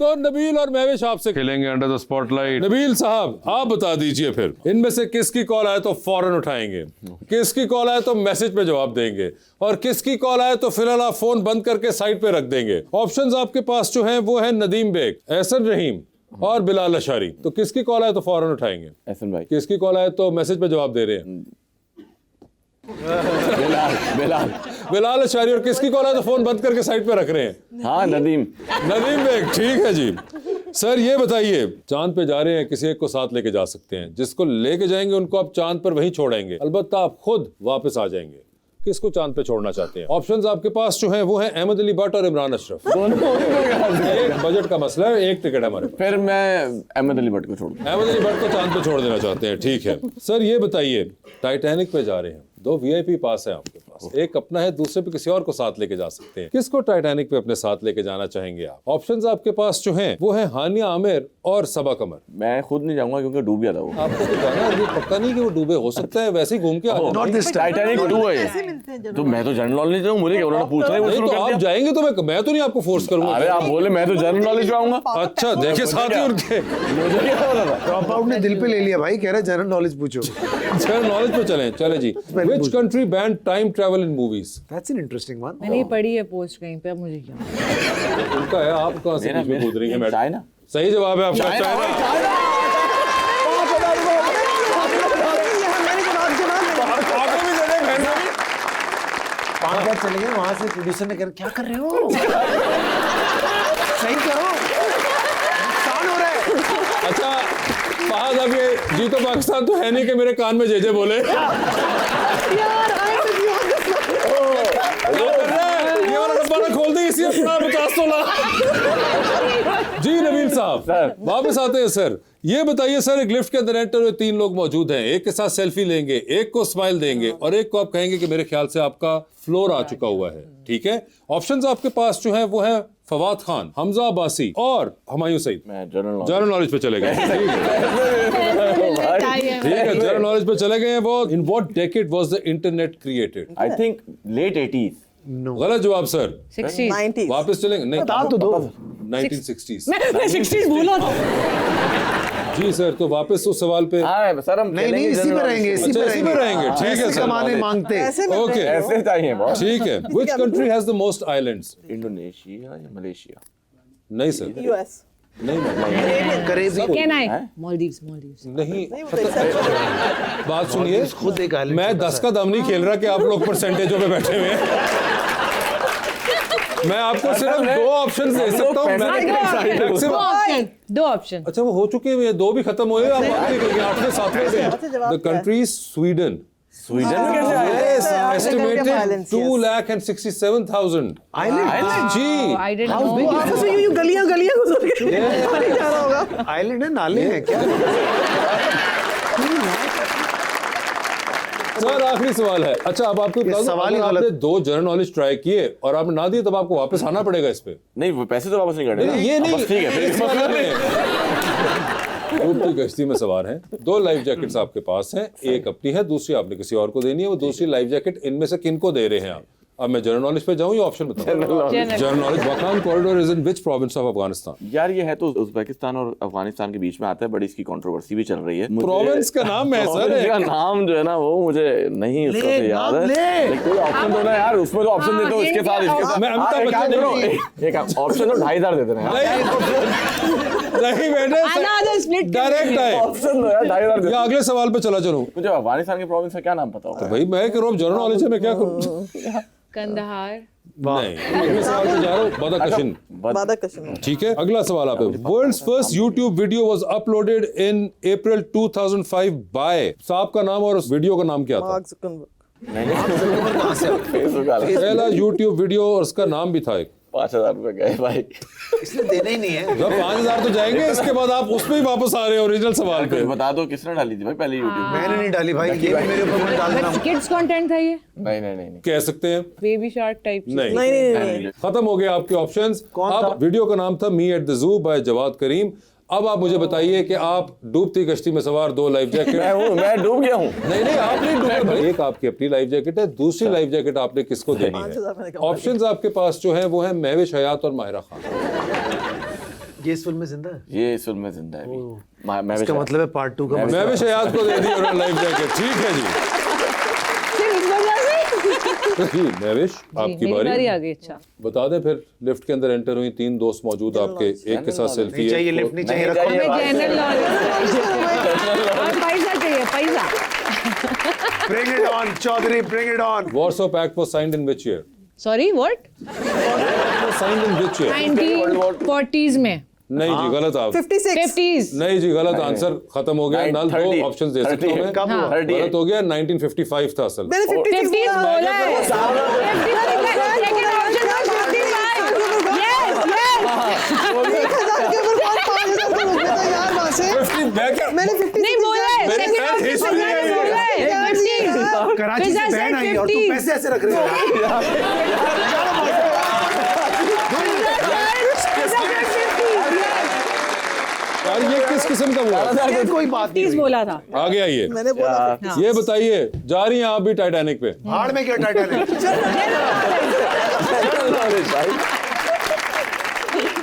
तो नबील और महविश आपसे खेलेंगे अंडर द स्पॉटलाइट। नबील साहब आप बता दीजिए फिर इनमें से किसकी कॉल आए तो फौरन उठाएंगे, किसकी कॉल आए तो मैसेज पे जवाब देंगे, और किसकी कॉल आए तो फिलहाल आप फोन बंद करके साइड पे रख देंगे। ऑप्शंस आपके पास जो हैं वो है नदीम बेग, एहसन रहीम और बिलाल अशारी। तो किसकी कॉल आए तो फौरन उठाएंगे? एहसन भाई। किसकी कॉल आए तो मैसेज पे जवाब दे रहे हैं? बिलाल अशारी। और किसकी कॉल आए तो फोन बंद करके साइड पे रख रहे हैं? हाँ नदीम बेग। ठीक है जी। सर ये बताइए, चांद पे जा रहे हैं, किसी एक को साथ लेके जा सकते हैं, जिसको लेके जाएंगे उनको आप चांद पर वहीं छोड़ेंगे, अलबत्ता आप खुद वापस आ जाएंगे। किसको चांद पे छोड़ना चाहते हैं? ऑप्शंस आपके पास जो हैं वो हैं अहमद अली भट्ट और इमरान अशरफ। एक बजट का मसला है, एक टिकट हमारे पास। फिर मैं अहमद अली भट्ट को छोड़ दूं। अहमद अली भट्ट को चांद पे छोड़ देना चाहते हैं, ठीक है। सर ये बताइए, टाइटैनिक पे जा रहे हैं, 2 VIP पास है आपके पास, एक अपना है, दूसरे पे किसी और को साथ लेके जा सकते हैं। किसको टाइटैनिक पे अपने साथ लेके जाना चाहेंगे आप? ऑप्शंस आपके पास जो हैं वो है हानिया आमिर और सबा कमर। मैं खुद नहीं जाऊंगा क्योंकि डूब गया था वो। आपको तो जाना है, ये पक्का नहीं कि वो डूबे, हो सकता है वैसे ही घूम के आ जाए। नॉट दिस टाइटैनिक 2 है तो मैं तो जनरल नॉलेज हूं, मुझे क्या उन्होंने पूछना है वो शुरू तो कर आप दिया। जाएंगे तो मैं तो नहीं आपको फोर्स करूंगा। अरे आप बोले मैं तो जनरल नॉलेज आऊंगा। अच्छा देखिए साथ ही उनके मुझे क्या हो रहा था? ड्रॉप आउट ने दिल पे ले लिया भाई, कह रहा है जनरल नॉलेज पूछो। जनरल नॉलेज पे चले जी। Which country banned time travel in movies? That's an interesting one. मैंने ये पढ़ी है पोस्ट कहीं पे, अब मुझे क्या उनका है, आप कहाँ से बीच में कूद रही हैं मैडम? चाइना। सही जवाब है आपका, चाइना। पाँच बार चले गए वहां से, प्रोड्यूसर ने कहा क्या कर रहे हो, सही करो, नुकसान हो रहा है। अच्छा फहद, अब ये जीतो पाकिस्तान तो है नहीं कि मेरे कान में जे बोले। ये वाला डब्बा ना खोल दे, इसी अपना 50 जी नबील साहब वापस आते हैं। सर ये बताइए, सर एक लिफ्ट के अंदर एंटर हुए 3 लोग मौजूद हैं, एक के साथ सेल्फी लेंगे, एक को स्माइल देंगे और एक को आप कहेंगे कि मेरे ख्याल से आपका फ्लोर आ चुका हुआ है, ठीक है। ऑप्शंस आपके पास जो है वो है फवाद खान, हमजा अब्बासी और हुमायूं सईद। मैं जनरल नॉलेज पे चले गए। ठीक है, जनरल नॉलेज पे चले गए हैं वो। In what decade was the internet created? I think late 80s। गलत जवाब सर। 60s 90s। वापस चलेंगे? नहीं, बता तो दो। 1960s। मैं 60s भूला था। जी सर, तो वापस उस सवाल पे। हाँ सर हम नहीं इसी पे रहेंगे, इसी अच्छा, इसी पे रहेंगे, ठीक है ऐसे सर। कमाने मांगते। ऐसे मिल ओके, रहे हो। ऐसे चाहिए बहुत। ठीक है। Which country has the most islands? Indonesia या मलेशिया? नहीं सर, US। नहीं करेबी कैन आई मालदीव्स नहीं। नहीं वो तो exception। बात सुनिए, खुद एक island मैं 10 का दम नहीं खेल रहा कि आप लोग परसेंटेजों पे बैठे हुए हैं। मैं आपको सिर्फ 2 ऑप्शन दे सकता हूँ। दो ऑप्शन। अच्छा वो हो चुके हैं, 2 भी खत्म हुए, आप 8वें 7वें पे। The country Sweden. स्वीडन में कैसे आए? Yes, estimated 2,67,000 आइलैंड जी। I didn't know. आपस में यूं गलियां गुजर के नहीं जा रहा होगा। आइलैंड है, नाले हैं क्या? सर आखिरी सवाल है। अच्छा अब आपको बता दूं, सवाल ही अगर गलत। आपने 2 जनरल नॉलेज ट्राई किए और आपने ना दिए तब आपको वापस आना पड़ेगा इस पे। नहीं वो पैसे तो वापस नहीं करने ना। ये नहीं, बस ठीक है फिर इस वाला में। ग्रुप की कश्ती में सवार हैं, 2 लाइफ जैकेट्स आपके पास हैं, एक अपनी है, दूसरी आपने किसी और को देनी है। वो दूसरी लाइफ जैकेट इनमें से किनको दे रहे हैं आप? अब मैं जनरल नॉलेज पे जाऊं या ऑप्शन बताऊं? General knowledge. Wakhan corridor is in which province of Afghanistan? यार ये है तो उज़्बेकिस्तान और अफगानिस्तान के बीच में आता है, बड़ी इसकी कंट्रोवर्सी भी चल रही है। प्रोविंस का नाम है सर। इसका नाम जो है ना वो मुझे नहीं उसका से याद है। लेकिन कोई ऑप्शन दो ना यार, उसमें तो ऑप्शन देते हो इसके साथ मैं अमिताभ बच्चन एक ऑप्शन तो 2,500 देते हैं। नहीं बेटे, डायरेक्ट है ऑप्शन दो यार 2,500 या अगले सवाल पे चला चलूं। मुझे अफगानिस्तान के प्रोविंस का क्या नाम पता होगा? भाई मैं कह रहा हूँ जनरल नॉलेज है, मैं क्या करूं? कंदहार। नहीं, अगले सवाल पे जा रहा हूँ। बदकशिन। बादकशिन। ठीक है, अगला सवाल आप। World's first YouTube video was uploaded in April 2005 by, साहब का नाम और उस वीडियो का नाम क्या था? Mark Zuckerberg. फेसबुक वाला पहला यूट्यूब वीडियो और उसका नाम भी था एक। 5,000 रुपए गए भाई। इसने देना ही नहीं है। जब 5,000 तो जाएंगे, इसके बाद आप उसमें ही वापस आ रहे हैं ओरिजिनल सवाल पे। कुछ बता दो किसने डाली थी भाई पहले यूट्यूब? मैंने नहीं डाली भाई, ये भी मेरे ऊपर मत डाल देना। किड्स कंटेंट था ये, नहीं कह सकते हैं? Baby shark type. नहीं, नहीं खत्म हो गए आपके ऑप्शंस। अब वीडियो का नाम था me at the zoo by Jawed Karim. अब आप मुझे बताइए कि आप डूबती कश्ती में सवार 2 लाइफ जैकेट। मैं डूब गया हूँ। नहीं आप नहीं डूबे भाई। एक आपकी अपनी लाइफ जैकेट है, दूसरी लाइफ जैकेट आपने किसको देनी है? ऑप्शंस आपके पास जो है वो है महविश हयात और माहिरा खान। ये इस फिल्म में जिंदा है? ये इस फिल्म में जिंदा है अभी। मैं इसका मतलब है पार्ट 2 का मैं भी शयाद को दे दी और लाइफ जैकेट। ठीक है जी। सिर्फ इस वजह से जी महविश आपकी मेरी बारी बारी। आ गई। अच्छा बता दें फिर लिफ्ट के अंदर एंटर हुई, 3 दोस्त मौजूद आपके, एक के साथ सेल्फी नहीं चाहिए, है। लिफ्ट नहीं चाहिए, नहीं रखो। चाहिए। हमें जनरल नॉलेज और पैसा चाहिए, पैसा। Bring it on, Chaudhary, bring it on. Warsaw Pact was signed in which year? Sorry what? Was signed in which year? 1940s में। नहीं जी गलत आप। 56 50s। नहीं जी गलत आंसर, खत्म हो गया। नल 2 ऑप्शंस दे सकता हूं मैं। कब हुआ? गलत हो गया, 1955 था असल। मैंने 56 50s बोला है। 50s सेकंड ऑप्शन था 55। Yes yes. 1000 के ऊपर कौन 5000 को रोक देता यार वहां से? मैंने 50 नहीं बोला है, मेरे सेकंड साथ ऑप्शन history है ये। बोला है 50s। कराची से बहन आई और तुम पैसे ऐसे रख रहे हो। यार ये किस किस्म का हुआ? ये कोई बात नहीं 50s हुई। बोला था। आगे आइए। मैंने बोला था। ये बताइए, जा रही हैं आप भी टाइटैनिक पे? भाड़ में क्या टाइटैनिक?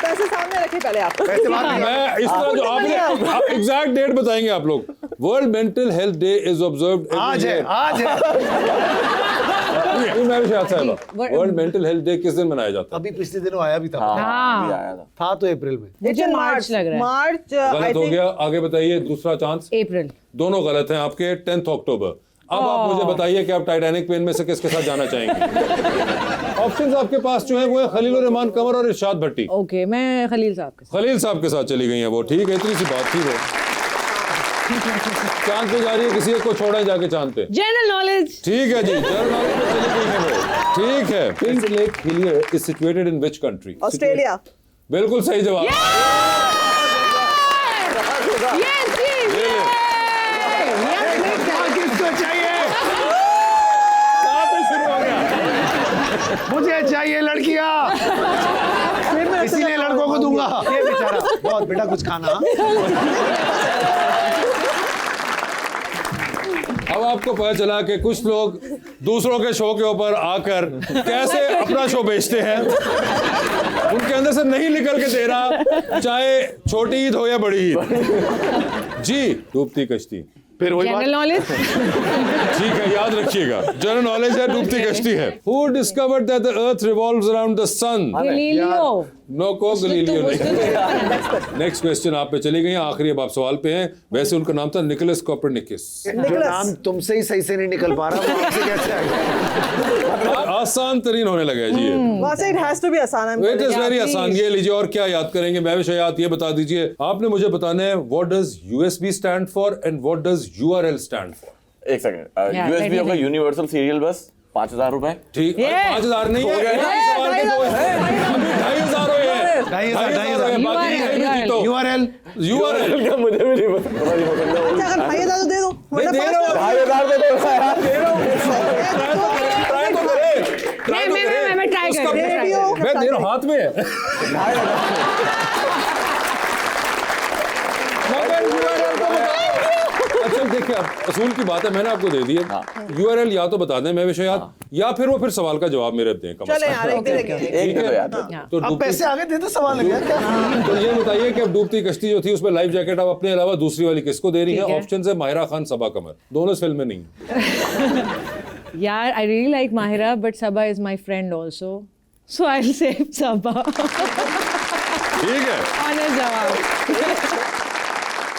पैसे सामने रखे पहले आप। पैसे बाद में मैं इस तरह जो आपने एग्जैक्ट डेट बताएंगे आप लोग। World mental health day is observed आज है, आज है। मैं भी शायद साहब, वर्ल्ड मेंटल हेल्थ डे किस दिन मनाया जाता है? अभी पिछले दिनों आया भी था। हाँ, आया था। था तो अप्रैल में। मुझे मार्च लग रहा है। मार्च गलत हो गया। आगे बताइए, दूसरा चांस। अप्रैल। दोनों गलत हैं आपके। 10 अक्टूबर। अब आप मुझे बताइए कि आप टाइटैनिक पे इनमें से किसके साथ जाना चाहेंगे? ऑप्शंस आपके पास जो है वो है खलील रहमान कंवर और इरशाद भट्टी। ओके, मैं खलील साहब के साथ। खलील साहब के साथ चली गई हैं वो। ठीक है, इतनी सी बात थी वो। चांद पे जा रही है, किसी एक को छोड़ा है जाके चांद पे। General knowledge. ठीक है जी, जनरल नॉलेज पे चली गई है वो। ठीक है। Pink lake Hillier is situated in which country? Australia. बिल्कुल सही जवाब। यस किसको चाहिए? कहाँ पे शुरू हो गया? मुझे चाहिए लड़कियां, इसीलिए लड़कों को दूंगा। ये बेचारा बहुत बेटा कुछ खाना। अब आपको पता चला कि कुछ लोग दूसरों के शो के ऊपर आकर कैसे अपना शो बेचते हैं। उनके अंदर से नहीं निकल के दे रहा, चाहे छोटी ईद हो या बड़ी ईद। जी, डूबती कश्ती। फिर वही जनरल नॉलेज। ठीक है, याद रखिएगा, जनरल नॉलेज है, डूबती कश्ती है। Who discovered that the earth revolves around the sun? Galileo. No को गलीलियो नहीं। नेक्स्ट क्वेश्चन आप पे चली गई। आखिरी अब आप सवाल पे हैं। वैसे उनका नाम था निकोलस कोपरनिकस। जो नाम तुमसे ही सही से नहीं निकल पा रहा, वो आपसे कैसे आएगा? आसान तरीन होने लगा है जी ये। वहां से इट हैज टू बी आसान। इट इज वेरी आसान। ये लीजिए, और क्या याद करेंगे? मैं भी शायद ये बता दीजिए। आपने मुझे बताना है what does USB stand for and what does URL stand for. एक सेकंड। यूएसबी होगा यूनिवर्सल सीरियल बस, 5000 रुपए। ठीक है, 5000 नहीं है, एक ही सवाल के दो हैं। अभी 2500 हुए हैं। 2500 बाकी नहीं भी जीतो। URL यूआरएल मुझे भी नहीं पता। अगर भाई दादा दे दो। नहीं दे रहा हूँ। 2000 दे दो यार। ट्राई तो करें। ट्राई तो करें। मैं ट्राई उसका- कर रही हूँ। मैं दे रहा हूँ, हाथ में है। मगर URL को बताओ। अच्छा देखिए, अब असूल की बात है, मैंने आपको दे दी है। यूआरएल या तो बता दें मैं विषयात, या फिर वो फिर सवाल का जवाब मेरे दें। कम चले यार, एक दे देंगे। एक दे दो यार। तो अब डूबती, पैसे आगे दे दो, सवाल है क्या? तो ये बताइए कि अब डूबती कश्ती जो थी उसमें लाइफ जैकेट आप अपने अलावा दूसरी वाली किसको दे रही ठीक है? है। ऑप्शन है माहिरा खान, सबा कमर। दोनों इस फिल्म में नहीं है। यार, I really like Mahira, but Sabha is my friend also. So I'll say Sabha. ठीक है, On a job.